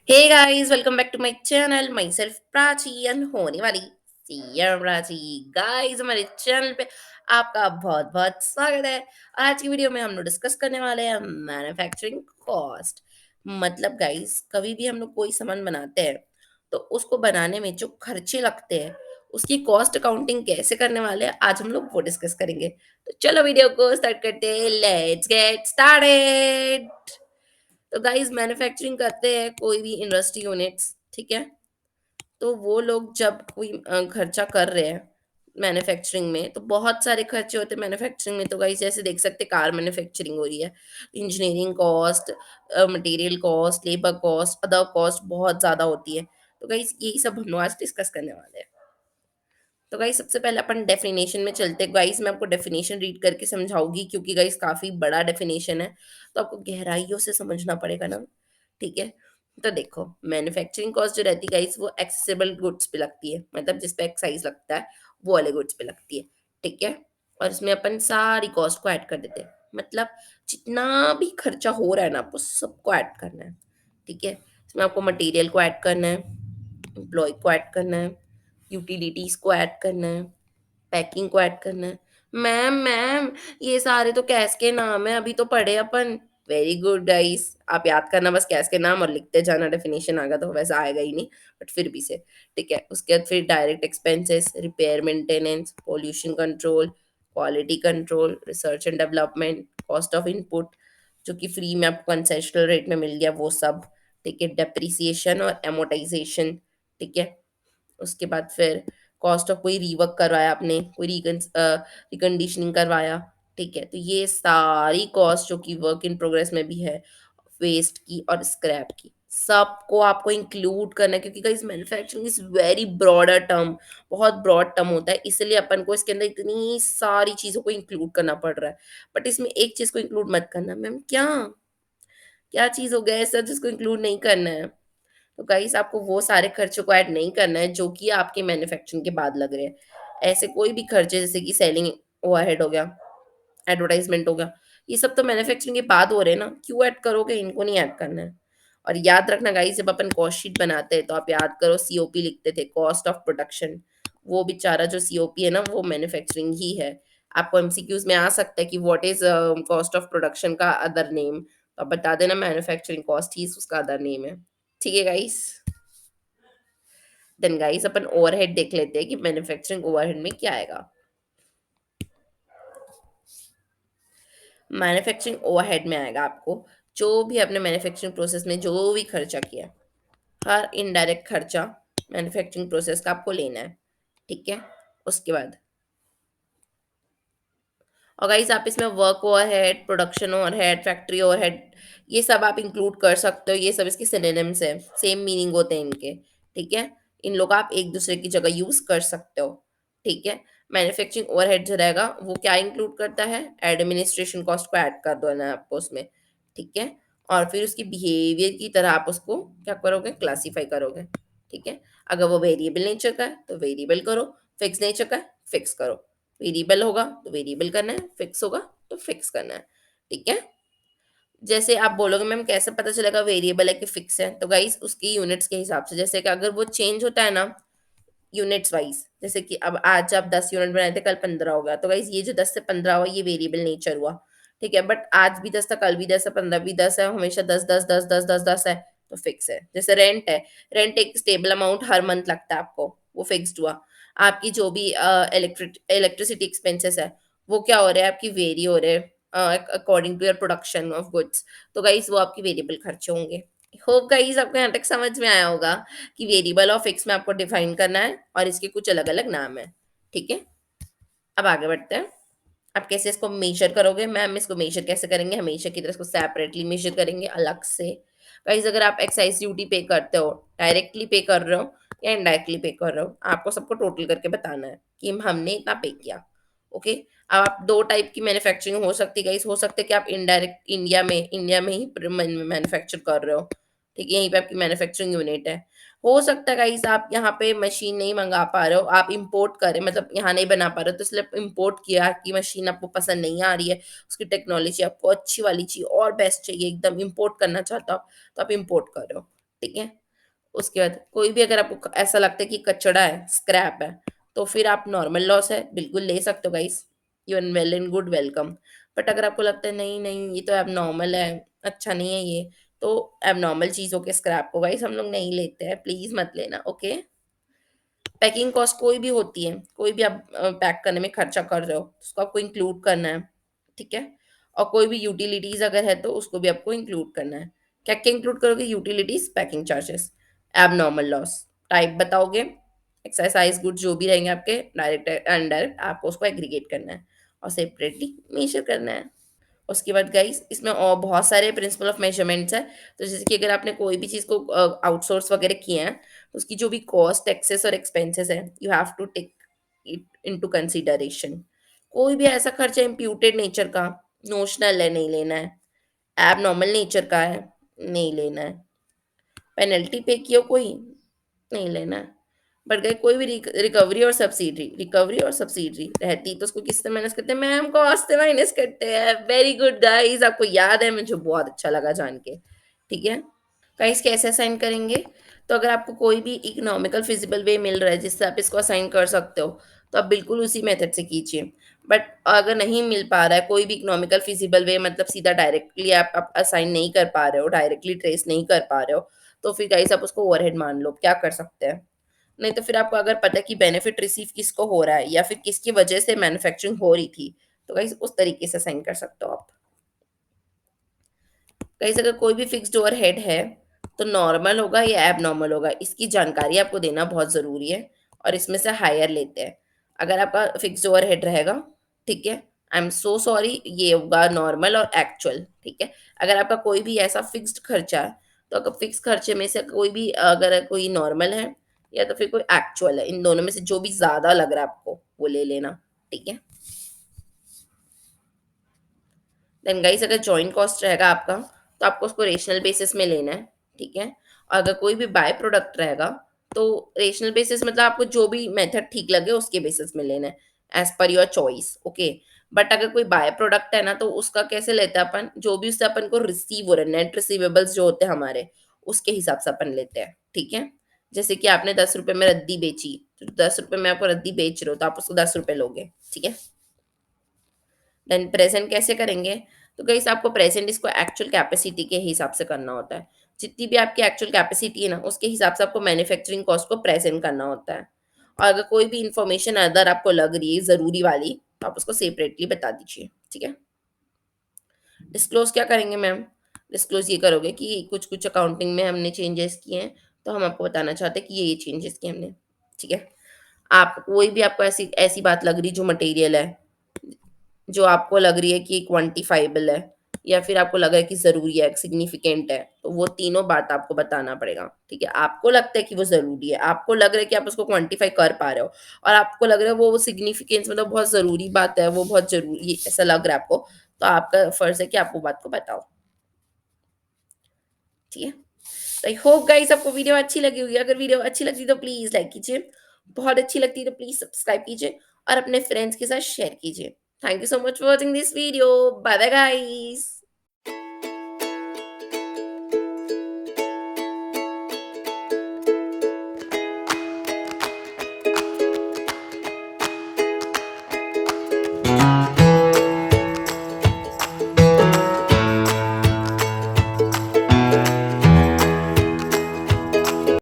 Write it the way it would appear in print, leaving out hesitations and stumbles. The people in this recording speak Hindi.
Hey guys, welcome back to my channel. Myself Prachi and होने वाली सीएम प्राची। गाइस, हमारे चैनल पे आपका बहुत बहुत स्वागत है। आज की वीडियो में हम लोग डिस्कस करने वाले हैं मैन्युफैक्चरिंग कॉस्ट। मतलब गाइस, कभी भी हम लोग कोई सामान बनाते हैं तो उसको बनाने में जो खर्चे लगते हैं उसकी कॉस्ट अकाउंटिंग कैसे करने वाले हैं, आज हम लोग वो डिस्कस करेंगे। तो चलो वीडियो को स्टार्ट करते हैं। Let's get started. तो गाइस, मैन्युफैक्चरिंग करते हैं कोई भी इंडस्ट्री यूनिट्स, ठीक है। तो वो लोग जब कोई खर्चा कर रहे हैं मैन्युफैक्चरिंग में, तो बहुत सारे खर्चे होते हैं मैन्युफैक्चरिंग में। तो गाइस, जैसे देख सकते हैं, कार मैन्युफैक्चरिंग हो रही है, engineering cost, material cost, labour cost, other cost बहुत ज़्यादा होती है। तो गाइस, यही सब हम लोग आज डिस्कस करने वाले हैं। तो गाइस, सबसे पहले अपन डेफिनेशन में चलते हैं। गाइस, मैं आपको डेफिनेशन रीड करके समझाऊंगी, क्योंकि गाइस काफ़ी बड़ा डेफिनेशन है, तो आपको गहराइयों से समझना पड़ेगा ना। ठीक है। तो देखो, मैन्युफैक्चरिंग कॉस्ट जो रहती है गाइस, वो एक्सेसिबल गुड्स पे लगती है, मतलब जिस पे एक्साइज लगता है वो वाले गुड्स पे लगती है। ठीक है। और इसमें अपन सारी कॉस्ट को ऐड कर देते हैं, मतलब जितना भी खर्चा हो रहा है ना, आपको सबको ऐड करना है। ठीक है। इसमें आपको मटेरियल को ऐड करना है, एम्प्लॉय को ऐड करना है, यूटिलिटीज को ऐड करना है, पैकिंग को ऐड करना है। मैम मैम, ये सारे तो कैश के नाम है, अभी तो पढ़े अपन। वेरी गुड गाइस, आप याद करना बस कैश के नाम और लिखते जाना। डेफिनेशन आएगा तो वैसे आएगा ही नहीं, बट फिर भी से। ठीक है। उसके बाद फिर direct expenses, repair maintenance, pollution control, quality control, research and development, cost of input जो कि फ्री में आपको कंसेशनल रेट में मिल गया, वो सब। ठीक है। डेप्रिसिएशन और एमोटाइजेशन। ठीक है। उसके बाद फिर कॉस्ट ऑफ कोई रीवर्क करवाया आपने, कोई रिकंडीशनिंग करवाया। ठीक है। तो ये सारी कॉस्ट जो कि वर्क इन प्रोग्रेस में भी है, वेस्ट की और स्क्रैप की, सबको आपको इंक्लूड करना है, क्योंकि guys manufacturing is very broader term, बहुत ब्रॉड टर्म होता है, इसलिए अपन को इसके अंदर इतनी सारी चीज़ों को इंक्लूड करना पड़ रहा है। बट इसमें एक चीज़ को इंक्लूड मत करना। मैम क्या क्या चीज़ हो गया ऐसा जिसको इंक्लूड नहीं करना है? तो गाइस, आपको वो सारे खर्चों को ऐड नहीं करना है जो कि आपके मैन्युफैक्चरिंग के बाद लग रहे हैं। ऐसे कोई भी खर्चे जैसे कि सेलिंग ओवरहेड हो गया, एडवर्टाइजमेंट हो गया, ये सब तो मैन्युफैक्चरिंग के बाद हो रहे हैं ना, क्यों ऐड करोगे? इनको नहीं ऐड करना है। और याद रखना गाइस, जब अपन कॉस्ट शीट बनाते हैं तो आप याद करो, सीओपी लिखते थे, कॉस्ट ऑफ प्रोडक्शन। वो बेचारा जो सीओपी है ना, वो मैन्युफैक्चरिंग ही है। आपको एमसीक्यूज में आ सकता है कि what is cost of production का अदर नेम, तो आप बता देना मैन्युफैक्चरिंग कॉस्ट ही उसका अदर नेम है। ठीक है गाइस। देन गाइस, अपन ओवरहेड देख लेते हैं कि मैन्युफैक्चरिंग ओवरहेड में क्या आएगा। मैन्युफैक्चरिंग ओवरहेड में आएगा आपको जो भी आपने मैन्युफैक्चरिंग प्रोसेस में जो भी खर्चा किया है, हर इनडायरेक्ट खर्चा मैन्युफैक्चरिंग प्रोसेस का आपको लेना है। ठीक है। उसके बाद और गाइस, आप इसमें work overhead, production overhead, factory overhead, ये सब आप इंक्लूड कर सकते हो। ये सब इसके सिनोनिम्स है, सेम मीनिंग होते हैं इनके। ठीक है। इन लोग आप एक दूसरे की जगह यूज कर सकते हो। ठीक है। मैन्युफैक्चरिंग ओवरहेड जो रहेगा वो क्या इंक्लूड करता है? एडमिनिस्ट्रेशन कॉस्ट को ऐड कर दो ना आपको उसमें। ठीक है। और फिर उसकी बिहेवियर की तरह आप उसको क्या करोगे? क्लासीफाई करोगे। ठीक है। अगर वो वेरिएबल नेचर का है तो वेरिएबल करो, फिक्स नेचर का है फिक्स करो। वेरिएबल होगा तो वेरिएबल करना है, फिक्स होगा तो फिक्स करना है। ठीक है। जैसे आप बोलोगे मैम कैसे पता चलेगा वेरिएबल है कि फिक्स है? तो गाइस, उसकी यूनिट्स के हिसाब से, जैसे कि अगर वो चेंज होता है ना यूनिट्स वाइज, जैसे कि अब आज आप 10 यूनिट बनाए थे, कल 15 हो गया, तो गाइस ये जो 10 से 15 हुआ ये वेरिएबल नेचर हुआ। ठीक है। बट आज भी 10 था, कल भी 10 है, 15 भी 10 है, हमेशा 10 10 10 10 10 10 है, तो फिक्स है। जैसे रेंट है, रेंट एक स्टेबल अमाउंट हर मंथ लगता है आपको, वो फिक्स्ड हुआ। आपकी जो भी इलेक्ट्रिसिटी एक्सपेंसेस है, वो क्या हो रहा है? आपकी वेरी हो रहे हैं according to your production of goods, तो गाइस वो आपकी वेरिएबल खर्चे होंगे। होप गाइस आपको यहाँ तक समझ में आया होगा कि वेरिएबल और फिक्स में आपको डिफाइन करना है और इसके कुछ अलग अलग नाम है। ठीक है। अब आगे बढ़ते हैं। आप कैसे इसको मेजर करोगे? मैम इसको मेजर कैसे करेंगे? हमेशा की तरह इसको सेपरेटली मेजर करेंगे, अलग से। गाइस, अगर आप एक्साइज ड्यूटी पे करते हो, डायरेक्टली पे कर रहे हो या इनडायरेक्टली पे कर रहे हो, आपको सबको टोटल करके बताना है कि हमने इतना पे किया। ओके। अब आप दो टाइप की मैन्युफैक्चरिंग हो सकती है गाइस। हो सकता है कि आप इनडायरेक्ट इंडिया में ही मैन्युफैक्चर कर रहे हो। ठीक है। यहीं पे आपकी मैन्युफैक्चरिंग यूनिट है। हो सकता है गाइस आप यहाँ पे मशीन नहीं मंगा पा रहे हो, आप इंपोर्ट करें, मतलब यहाँ नहीं बना पा रहे हो, तो इसलिए इंपोर्ट किया कि मशीन आपको पसंद नहीं आ रही है, उसकी टेक्नोलॉजी आपको अच्छी वाली चाहिए और बेस्ट चाहिए, एकदम इंपोर्ट करना चाहते हो आप, तो आप इंपोर्ट कर रहे हो। ठीक है? उसके बाद कोई भी अगर आपको ऐसा लगता है कि कचरा है, स्क्रैप है, तो फिर आप नॉर्मल लॉस है, बिल्कुल ले सकते हो guys. Even well and good, welcome. But अगर आपको लगता है नहीं, नहीं ये तो एबनॉर्मल है, अच्छा नहीं है ये, तो एबनॉर्मल चीज़ों के स्क्रैप को गाइस हम लोग नहीं लेते हैं, प्लीज़ मत लेना, ओके? पैकिंग कॉस्ट कोई भी होती है, कोई भी आप पैक करने में खर्चा कर रहे हो, उसको आपको इंक्लूड करना है, ठीक है? और कोई भी यूटिलिटीज़ अगर है तो उसको भी आपको इंक्लूड करना है। क्या-क्या इंक्लूड करोगे? Utilities, packing charges, abnormal loss, type बताओगे, एक्सरसाइज़ गुड्स जो भी रहेंगे आपके डायरेक्ट इनडायरेक्ट आपको उसको एग्रीगेट करना है और सेपरेटली मेज़र करना है। उसके बाद गाइस इसमें और बहुत सारे प्रिंसिपल ऑफ मेजरमेंट्स हैं। तो जैसे कि अगर आपने कोई भी चीज़ को आउटसोर्स वगैरह किए हैं, तो उसकी जो भी कॉस्ट, एक्सेस और एक्सपेंसेस हैं, you have to take it into consideration. कोई भी ऐसा खर्चा इम्प्यूटेड नेचर का, नोशनल है, नहीं लेना है। एबनॉर्मल नेचर का है, नहीं लेना है। पेनल्टी पे की हो कोई, नहीं लेना है। बट गई कोई भी रिकवरी और सब्सिडरी रहती तो उसको किससे माइनस करते हैं? मैम कॉस्ट से माइनस करते हैं। वेरी गुड गाइस, आपको याद है, मुझे बहुत अच्छा लगा जान के। ठीक है? गाइस कैसे असाइन करेंगे? तो अगर आपको कोई भी इकोनॉमिकल फिजिबल वे मिल रहा है जिससे आप इसको असाइन कर सकते हो, तो आप बिल्कुल उसी मेथड से कीजिए। बट अगर नहीं मिल पा रहा है कोई भी इकोनॉमिकल फिजिबल वे, मतलब सीधा डायरेक्टली आप असाइन नहीं कर पा रहे हो, डायरेक्टली ट्रेस नहीं कर पा रहे हो, तो फिर गाइस आप उसको ओवरहेड मान लो। क्या कर सकते हैं? नहीं तो फिर आपको अगर पता है कि बेनिफिट रिसीव किसको हो रहा है या फिर किसकी वजह से मैन्युफैक्चरिंग हो रही थी, तो गाइस उस तरीके से असाइन कर सकते हो आप। गाइस अगर कोई भी फिक्स्ड ओवरहेड है, तो नॉर्मल होगा या एबनॉर्मल होगा, इसकी जानकारी आपको देना बहुत ज़रूरी है और इसमें से हायर लेते हैं। अगर आपका फिक्स्ड ओवरहेड रहेगा, ठीक है, आई एम सो सॉरी, ये होगा नॉर्मल और एक्चुअल, ठीक है। अगर आपका कोई भी ऐसा फिक्स्ड खर्चा है, तो अगर फिक्स खर्चे में से कोई भी अगर कोई नॉर्मल है या तो फिर कोई एक्चुअल है, इन दोनों में से जो भी ज़्यादा लग रहा है आपको, वो ले लेना, ठीक है। देन गाइस अगर जॉइंट कॉस्ट रहेगा आपका, तो आपको उसको रेशनल बेसिस में लेना है, ठीक है। और अगर कोई भी बाय प्रोडक्ट रहेगा, तो रेशनल बेसिस मतलब आपको जो भी मेथड ठीक लगे उसके बेसिस में लेना है, as per your choice, okay. But अगर कोई बाय प्रोडक्ट है ना, तो उसका कैसे लेते हैं अपन, जो भी उससे अपन को रिसीव हो रहा है, नेट रिसीवेबल्स जो होते हैं हमारे, उसके हिसाब से अपन लेते हैं, ठीक है। जैसे कि आपने 10 रुपए में रद्दी बेची, तो 10 रुपए में आपको रद्दी बेच रहे हो, तो आप उसको 10 रुपए लोगे, ठीक है। देन प्रेज़ेंट कैसे करेंगे? तो गाइस आपको प्रेज़ेंट इसको एक्चुअल कैपेसिटी के हिसाब से करना होता है। जितनी भी आपकी एक्चुअल कैपेसिटी है ना, उसके हिसाब से आपको मैन्युफैक्चरिंग कॉस्ट को प्रेज़ेंट करना होता है। और अगर कोई भी इन्फॉर्मेशन अदर आपको लग रही है ज़रूरी वाली, तो आप उसको सेपरेटली बता दीजिए, ठीक है? डिस्क्लोज़ क्या करेंगे मैम? डिस्क्लोज़ ये करोगे कि कुछ-कुछ अकाउंटिंग में हमने चेंजेस किए हैं, तो हम आपको बताना चाहते हैं कि ये चेंजेस किए हमने, ठीक है? आप कोई भी आपको ऐसी ऐसी बात लग रही जो मटेरियल है, जो आपको लग रही है कि क्वांटिफाइबल है या फिर आपको लग रहा है कि ज़रूरी है, सिग्निफिकेंट है, तो वो तीनों बात आपको बताना पड़ेगा, ठीक है? आपको लगता है कि वो ज़रूरी है, आपको लग रहा है कि आप उसको क्वांटिफाई कर पा रहे हो और आपको लग रहा है वो सिग्निफिकेंस मतलब बहुत ज़रूरी बात है, वो बहुत ज़रूरी ऐसा लग रहा है आपको, तो आपका फ़र्ज़ है कि आप वो बात को बताओ, ठीक है? तो आई होप गाइस आपको वीडियो अच्छी लगी होगी। अगर वीडियो अच्छी लगती तो प्लीज़ लाइक कीजिए। बहुत अच्छी लगती है तो प्लीज़ सब्सक्राइब कीजिए और अपने फ्रेंड्स के साथ शेयर कीजिए। Thank you so much for watching this video. Bye bye guys.